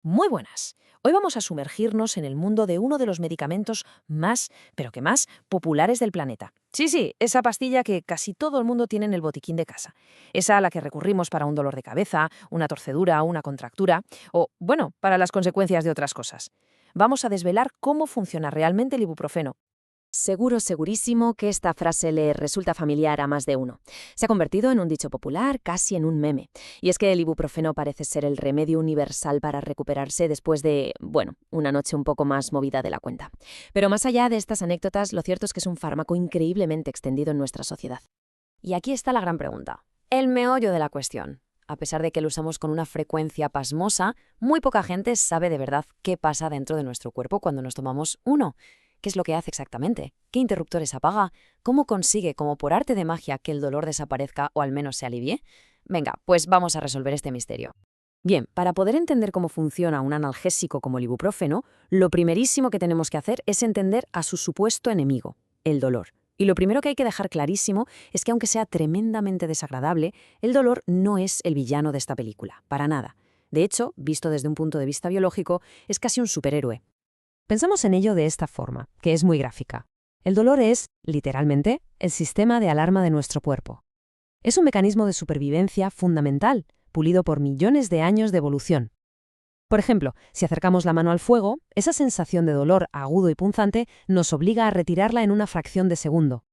Muy buenas. Hoy vamos a sumergirnos en el mundo de uno de los medicamentos más, pero que más, populares del planeta. Sí, sí, esa pastilla que casi todo el mundo tiene en el botiquín de casa. Esa a la que recurrimos para un dolor de cabeza, una torcedura, una contractura o, bueno, para las consecuencias de otras cosas. Vamos a desvelar cómo funciona realmente el ibuprofeno. Seguro, segurísimo que esta frase le resulta familiar a más de uno. Se ha convertido en un dicho popular, casi en un meme. Y es que el ibuprofeno parece ser el remedio universal para recuperarse después de, bueno, una noche un poco más movida de la cuenta. Pero más allá de estas anécdotas, lo cierto es que es un fármaco increíblemente extendido en nuestra sociedad. Y aquí está la gran pregunta, el meollo de la cuestión. A pesar de que lo usamos con una frecuencia pasmosa, muy poca gente sabe de verdad qué pasa dentro de nuestro cuerpo cuando nos tomamos uno. ¿Qué es lo que hace exactamente? ¿Qué interruptores apaga? ¿Cómo consigue, como por arte de magia, que el dolor desaparezca o al menos se alivie? Venga, pues vamos a resolver este misterio. Bien, para poder entender cómo funciona un analgésico como el ibuprofeno, lo primerísimo que tenemos que hacer es entender a su supuesto enemigo, el dolor. Y lo primero que hay que dejar clarísimo es que aunque sea tremendamente desagradable, el dolor no es el villano de esta película, para nada. De hecho, visto desde un punto de vista biológico, es casi un superhéroe. Pensamos en ello de esta forma, que es muy gráfica. El dolor es, literalmente, el sistema de alarma de nuestro cuerpo. Es un mecanismo de supervivencia fundamental, pulido por millones de años de evolución. Por ejemplo, si acercamos la mano al fuego, esa sensación de dolor agudo y punzante nos obliga a retirarla en una fracción de segundo.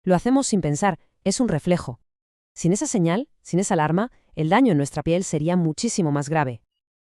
Lo hacemos sin pensar, es un reflejo. Sin esa señal, sin esa alarma, el daño en nuestra piel sería muchísimo más grave.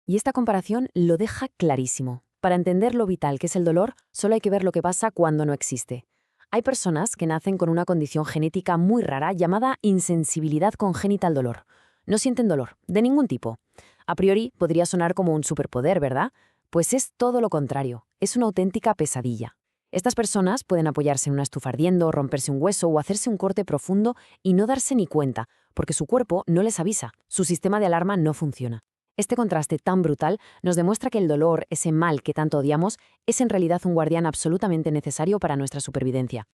Y esta comparación lo deja clarísimo. Para entender lo vital que es el dolor, solo hay que ver lo que pasa cuando no existe. Hay personas que nacen con una condición genética muy rara llamada insensibilidad congénita al dolor. No sienten dolor, de ningún tipo. A priori podría sonar como un superpoder, ¿verdad? Pues es todo lo contrario, es una auténtica pesadilla. Estas personas pueden apoyarse en una estufa ardiendo, romperse un hueso o hacerse un corte profundo y no darse ni cuenta, porque su cuerpo no les avisa, su sistema de alarma no funciona. Este contraste tan brutal nos demuestra que el dolor, ese mal que tanto odiamos, es en realidad un guardián absolutamente necesario para nuestra supervivencia.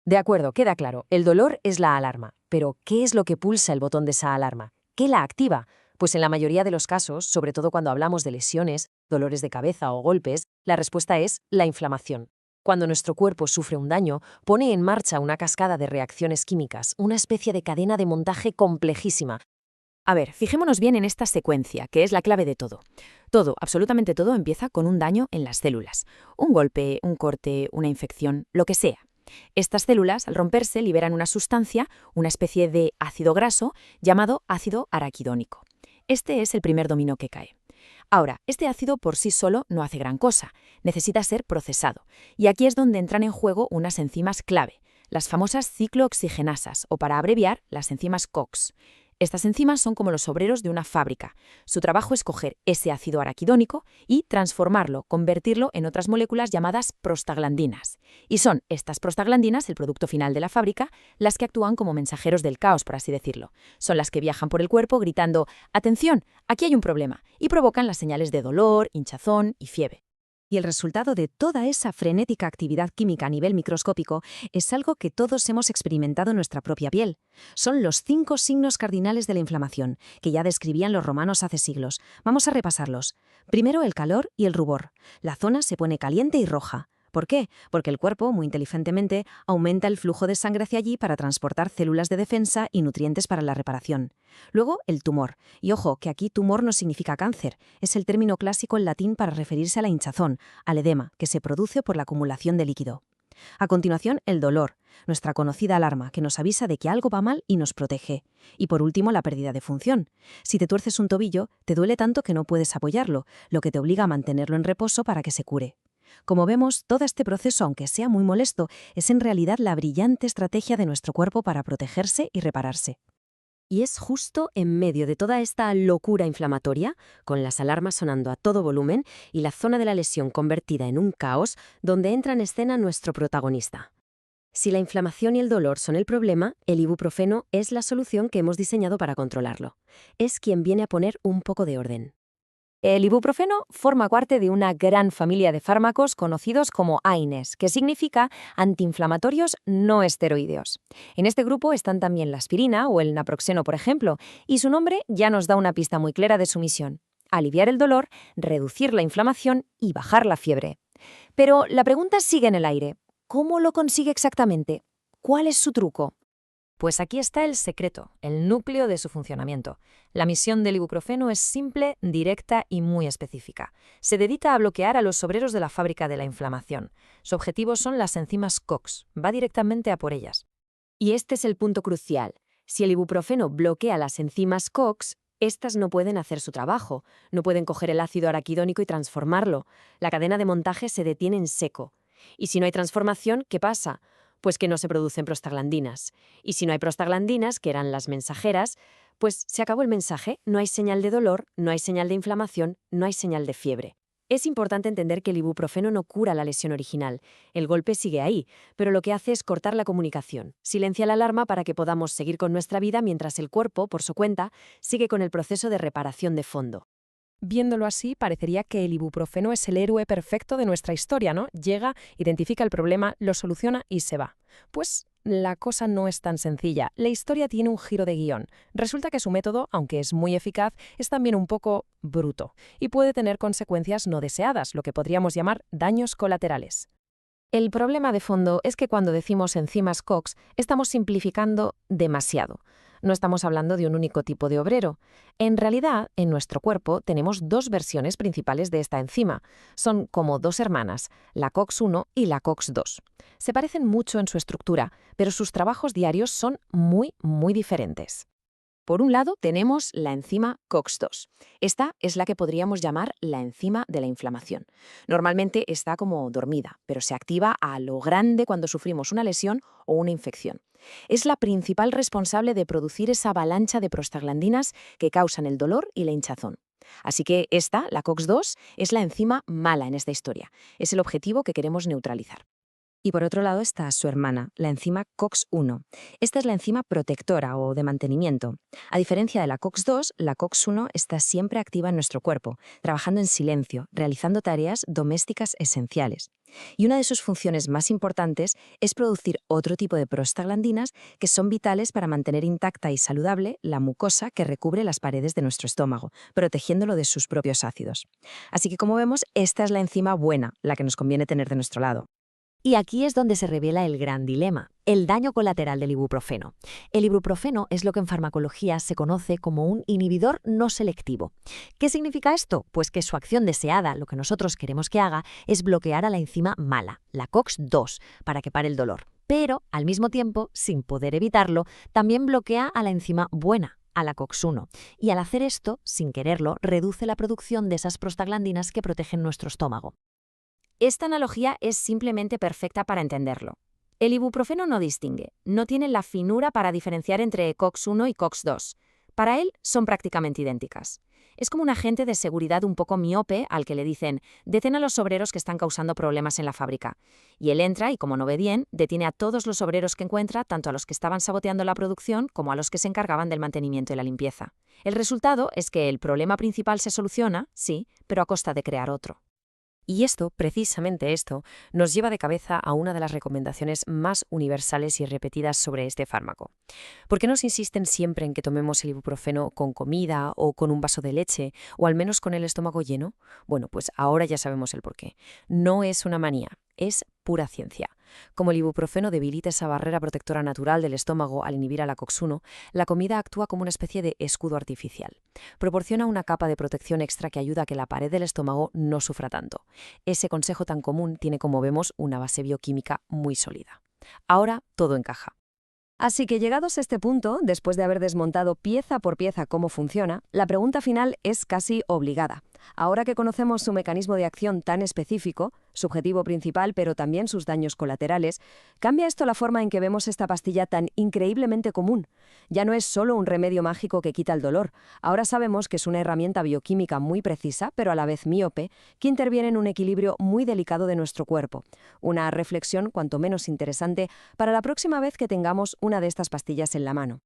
De acuerdo, queda claro, el dolor es la alarma. Pero, ¿qué es lo que pulsa el botón de esa alarma? ¿Qué la activa? Pues en la mayoría de los casos, sobre todo cuando hablamos de lesiones, dolores de cabeza o golpes, la respuesta es la inflamación. Cuando nuestro cuerpo sufre un daño, pone en marcha una cascada de reacciones químicas, una especie de cadena de montaje complejísima. A ver, fijémonos bien en esta secuencia, que es la clave de todo. Todo, absolutamente todo, empieza con un daño en las células. Un golpe, un corte, una infección, lo que sea. Estas células, al romperse, liberan una sustancia, una especie de ácido graso, llamado ácido araquidónico. Este es el primer dominó que cae. Ahora, este ácido por sí solo no hace gran cosa, necesita ser procesado. Y aquí es donde entran en juego unas enzimas clave, las famosas ciclooxigenasas, o para abreviar, las enzimas COX. Estas enzimas son como los obreros de una fábrica. Su trabajo es coger ese ácido araquidónico y transformarlo, convertirlo en otras moléculas llamadas prostaglandinas. Y son estas prostaglandinas, el producto final de la fábrica, las que actúan como mensajeros del caos, por así decirlo. Son las que viajan por el cuerpo gritando «Atención, aquí hay un problema», y provocan las señales de dolor, hinchazón y fiebre. Y el resultado de toda esa frenética actividad química a nivel microscópico es algo que todos hemos experimentado en nuestra propia piel. Son los 5 signos cardinales de la inflamación, que ya describían los romanos hace siglos. Vamos a repasarlos. Primero, el calor y el rubor. La zona se pone caliente y roja. ¿Por qué? Porque el cuerpo, muy inteligentemente, aumenta el flujo de sangre hacia allí para transportar células de defensa y nutrientes para la reparación. Luego, el tumor. Y ojo, que aquí tumor no significa cáncer. Es el término clásico en latín para referirse a la hinchazón, al edema, que se produce por la acumulación de líquido. A continuación, el dolor, nuestra conocida alarma, que nos avisa de que algo va mal y nos protege. Y por último, la pérdida de función. Si te tuerces un tobillo, te duele tanto que no puedes apoyarlo, lo que te obliga a mantenerlo en reposo para que se cure. Como vemos, todo este proceso, aunque sea muy molesto, es en realidad la brillante estrategia de nuestro cuerpo para protegerse y repararse. Y es justo en medio de toda esta locura inflamatoria, con las alarmas sonando a todo volumen y la zona de la lesión convertida en un caos, donde entra en escena nuestro protagonista. Si la inflamación y el dolor son el problema, el ibuprofeno es la solución que hemos diseñado para controlarlo. Es quien viene a poner un poco de orden. El ibuprofeno forma parte de una gran familia de fármacos conocidos como AINES, que significa antiinflamatorios no esteroideos. En este grupo están también la aspirina o el naproxeno, por ejemplo, y su nombre ya nos da una pista muy clara de su misión. aliviar el dolor, reducir la inflamación y bajar la fiebre. Pero la pregunta sigue en el aire. ¿Cómo lo consigue exactamente? ¿Cuál es su truco? Pues aquí está el secreto, el núcleo de su funcionamiento. La misión del ibuprofeno es simple, directa y muy específica. Se dedica a bloquear a los obreros de la fábrica de la inflamación. Su objetivo son las enzimas COX. Va directamente a por ellas. Y este es el punto crucial. Si el ibuprofeno bloquea las enzimas COX, estas no pueden hacer su trabajo, no pueden coger el ácido araquidónico y transformarlo. La cadena de montaje se detiene en seco. Y si no hay transformación, ¿qué pasa? Pues que no se producen prostaglandinas. Y si no hay prostaglandinas, que eran las mensajeras, pues se acabó el mensaje, no hay señal de dolor, no hay señal de inflamación, no hay señal de fiebre. Es importante entender que el ibuprofeno no cura la lesión original. El golpe sigue ahí, pero lo que hace es cortar la comunicación. Silencia la alarma para que podamos seguir con nuestra vida mientras el cuerpo, por su cuenta, sigue con el proceso de reparación de fondo. Viéndolo así, parecería que el ibuprofeno es el héroe perfecto de nuestra historia, ¿no? Llega, identifica el problema, lo soluciona y se va. Pues la cosa no es tan sencilla. La historia tiene un giro de guión. Resulta que su método, aunque es muy eficaz, es también un poco bruto y puede tener consecuencias no deseadas, lo que podríamos llamar daños colaterales. El problema de fondo es que cuando decimos enzimas COX, estamos simplificando demasiado. No estamos hablando de un único tipo de obrero. En realidad, en nuestro cuerpo tenemos dos versiones principales de esta enzima. Son como dos hermanas, la COX-1 y la COX-2. Se parecen mucho en su estructura, pero sus trabajos diarios son muy diferentes. Por un lado, tenemos la enzima COX-2. Esta es la que podríamos llamar la enzima de la inflamación. Normalmente está como dormida, pero se activa a lo grande cuando sufrimos una lesión o una infección. Es la principal responsable de producir esa avalancha de prostaglandinas que causan el dolor y la hinchazón. Así que esta, la COX-2, es la enzima mala en esta historia. Es el objetivo que queremos neutralizar. Y por otro lado está su hermana, la enzima COX-1. Esta es la enzima protectora o de mantenimiento. A diferencia de la COX-2, la COX-1 está siempre activa en nuestro cuerpo, trabajando en silencio, realizando tareas domésticas esenciales. Y una de sus funciones más importantes es producir otro tipo de prostaglandinas que son vitales para mantener intacta y saludable la mucosa que recubre las paredes de nuestro estómago, protegiéndolo de sus propios ácidos. Así que, como vemos, esta es la enzima buena, la que nos conviene tener de nuestro lado. Y aquí es donde se revela el gran dilema, el daño colateral del ibuprofeno. El ibuprofeno es lo que en farmacología se conoce como un inhibidor no selectivo. ¿Qué significa esto? Pues que su acción deseada, lo que nosotros queremos que haga, es bloquear a la enzima mala, la COX-2, para que pare el dolor. Pero, al mismo tiempo, sin poder evitarlo, también bloquea a la enzima buena, a la COX-1. Y al hacer esto, sin quererlo, reduce la producción de esas prostaglandinas que protegen nuestro estómago. Esta analogía es simplemente perfecta para entenderlo. El ibuprofeno no distingue, no tiene la finura para diferenciar entre COX-1 y COX-2. Para él son prácticamente idénticas. Es como un agente de seguridad un poco miope al que le dicen «detén a los obreros que están causando problemas en la fábrica». Y él entra y, como no ve bien, detiene a todos los obreros que encuentra, tanto a los que estaban saboteando la producción como a los que se encargaban del mantenimiento y la limpieza. El resultado es que el problema principal se soluciona, sí, pero a costa de crear otro. Y esto, precisamente esto, nos lleva de cabeza a una de las recomendaciones más universales y repetidas sobre este fármaco. ¿Por qué nos insisten siempre en que tomemos el ibuprofeno con comida o con un vaso de leche, o al menos con el estómago lleno? Bueno, pues ahora ya sabemos el porqué. No es una manía, es pura ciencia. Como el ibuprofeno debilita esa barrera protectora natural del estómago al inhibir a la COX-1, la comida actúa como una especie de escudo artificial. Proporciona una capa de protección extra que ayuda a que la pared del estómago no sufra tanto. Ese consejo tan común tiene, como vemos, una base bioquímica muy sólida. Ahora todo encaja. Así que llegados a este punto, después de haber desmontado pieza por pieza cómo funciona, la pregunta final es casi obligada. Ahora que conocemos su mecanismo de acción tan específico, su objetivo principal, pero también sus daños colaterales, ¿cambia esto la forma en que vemos esta pastilla tan increíblemente común? Ya no es solo un remedio mágico que quita el dolor. Ahora sabemos que es una herramienta bioquímica muy precisa, pero a la vez míope, que interviene en un equilibrio muy delicado de nuestro cuerpo. Una reflexión cuanto menos interesante para la próxima vez que tengamos una de estas pastillas en la mano.